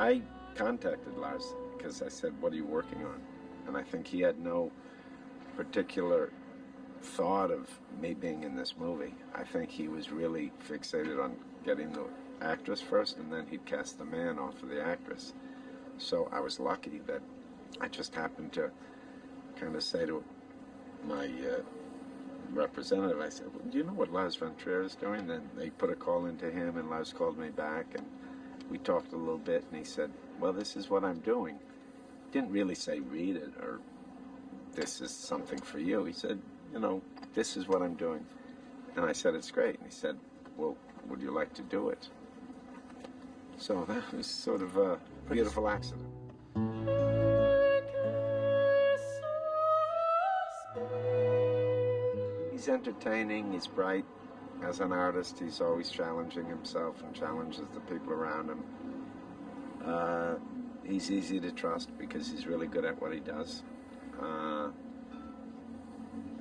I contacted Lars because I said, what are you working on? And I think he had no particular thought of me being in this movie. I think he was really fixated on getting the actress first, and then he'd cast the man off of the actress. So I was lucky that I just happened to kind of say to my representative, I said, well, do you know what Lars von Trier is doing? Then they put a call into him, and Lars called me back, and we talked a little bit, and he said, well, this is what I'm doing. Didn't really say read it or this is something for you. He said, you know, this is what I'm doing. And I said, it's great. And he said, well, would you like to do it? So that was sort of a beautiful accident. He's entertaining, he's bright. As an artist, he's always challenging himself and challenges the people around him. He's easy to trust because he's really good at what he does.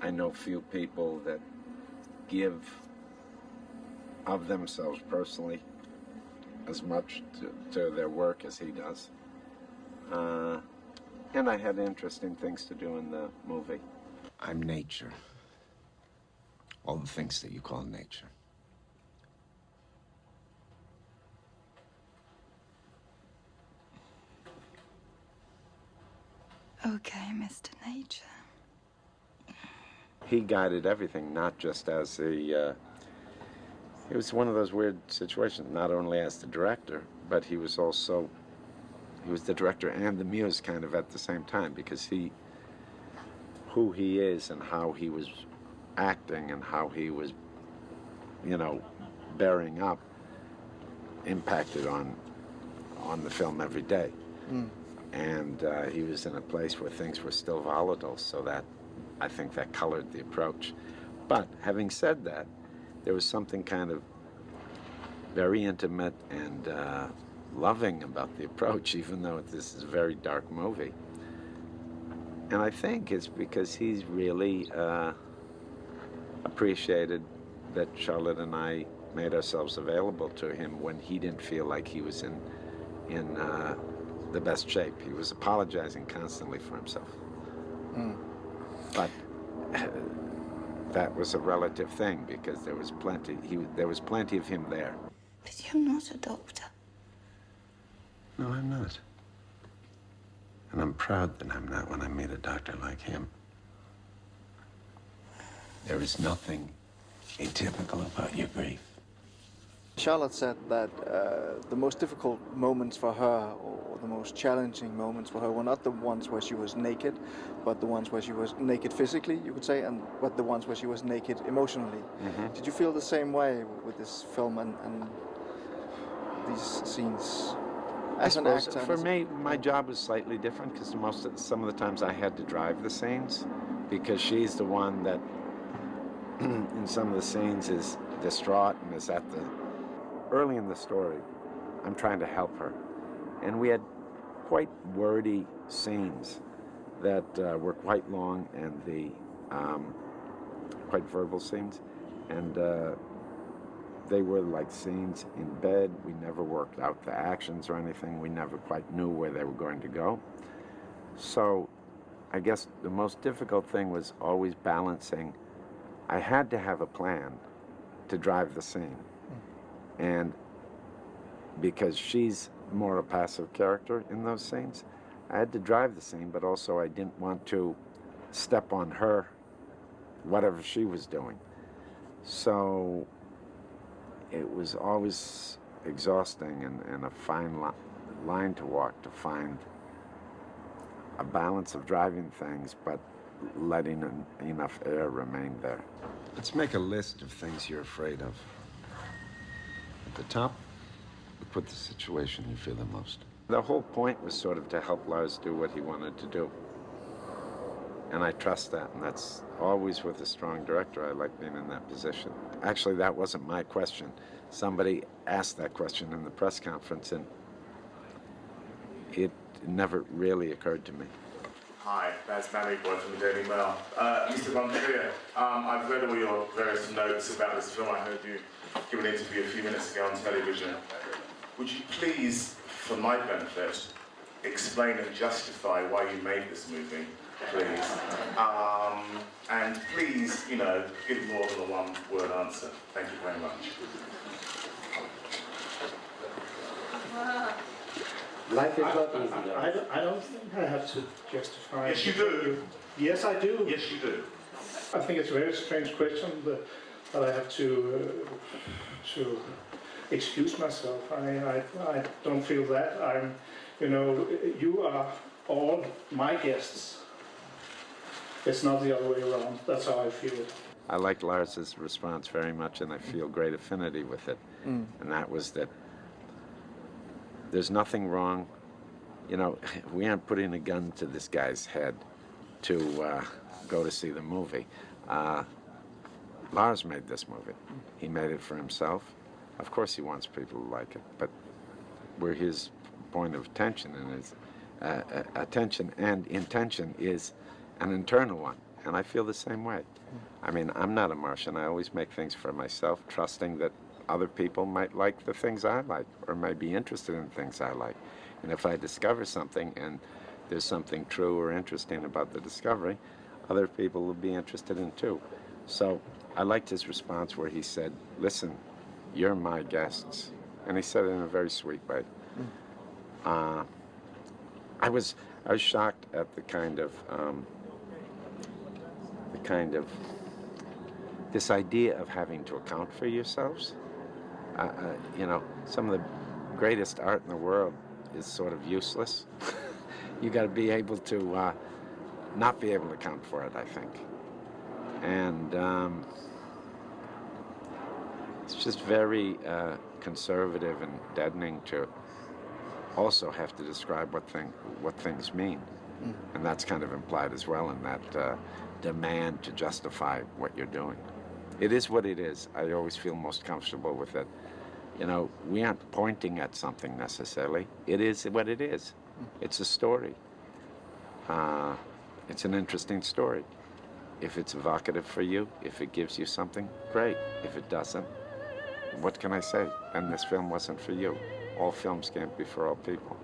I know few people that give of themselves personally as much to their work as he does. And I had interesting things to do in the movie. I'm nature. All the things that you call nature. Okay, Mr. Nature. He guided everything, not just as a... it was one of those weird situations, not only as the director, but he was also... He was the director and the muse kind of at the same time, because who he is and how he was acting and how he was, you know, bearing up impacted on the film every day. And he was in a place where things were still volatile, so that I think that colored the approach. But having said that, there was something kind of very intimate and loving about the approach, even though this is a very dark movie. And I think it's because he's really appreciated that Charlotte and I made ourselves available to him when he didn't feel like he was in the best shape. He was apologizing constantly for himself. But that was a relative thing because there was plenty of him there. But you're not a doctor. No, I'm not. And I'm proud that I'm not when I meet a doctor like him. There is nothing atypical about your grief. Charlotte said that the most difficult moments for her, or the most challenging moments for her, were not the ones where she was naked, but the ones where she was naked physically, you could say, but the ones where she was naked emotionally. Did you feel the same way with this film and these scenes? As an actor, for me, my job was slightly different because some of the times I had to drive the scenes, because she's the one that in some of the scenes is distraught and is at the early in the story. I'm trying to help her, and we had quite wordy scenes that were quite long and quite verbal scenes, and they were like scenes in bed. We never worked out the actions or anything. We never quite knew where they were going to go. So I guess the most difficult thing was always balancing. I had to have a plan to drive the scene. And because she's more a passive character in those scenes, I had to drive the scene, but also I didn't want to step on her, whatever she was doing. So it was always exhausting and a fine line to walk to find a balance of driving things, but letting enough air remain there. Let's make a list of things you're afraid of. At the top, we put the situation you fear the most. The whole point was sort of to help Lars do what he wanted to do. And I trust that, and that's always with a strong director. I like being in that position. Actually, that wasn't my question. Somebody asked that question in the press conference, and it never really occurred to me. Hi, that's Manny Boy from the Daily Mail. Mr. Von Trier, I've read all your various notes about this film. I heard you give an interview a few minutes ago on television. Would you please for my benefit, explain and justify why you made this movie, please. And please, you know, give more than a one-word answer. Thank you very much. Life is not easy, guys. I don't think I have to justify. Yes, you do. Yes, I do. Yes, you do. I think it's a very strange question, but I have to excuse myself. I don't feel that. You are all my guests. It's not the other way around. That's how I feel it. I like Lars's response very much, and I feel great affinity with it. And that was that there's nothing wrong. You know, we aren't putting a gun to this guy's head to go to see the movie. Lars made this movie. He made it for himself. Of course he wants people to like it, but where his point of attention and his attention and intention is an internal one, and I feel the same way. I mean, I'm not a Martian. I always make things for myself, trusting that other people might like the things I like, or might be interested in things I like. And if I discover something and there's something true or interesting about the discovery, other people will be interested in too. So I liked his response where he said, listen, you're my guests. And he said it in a very sweet way. I was shocked at the kind of this idea of having to account for yourselves. You know, some of the greatest art in the world is sort of useless. You got to be able to not be able to account for it, I think. And it's just very conservative and deadening to also have to describe what things mean. And that's kind of implied as well in that demand to justify what you're doing. It is what it is. I always feel most comfortable with it. You know, we aren't pointing at something necessarily. It is what it is. It's a story. It's an interesting story. If it's evocative for you, if it gives you something, great. If it doesn't, what can I say? And this film wasn't for you. All films can't be for all people.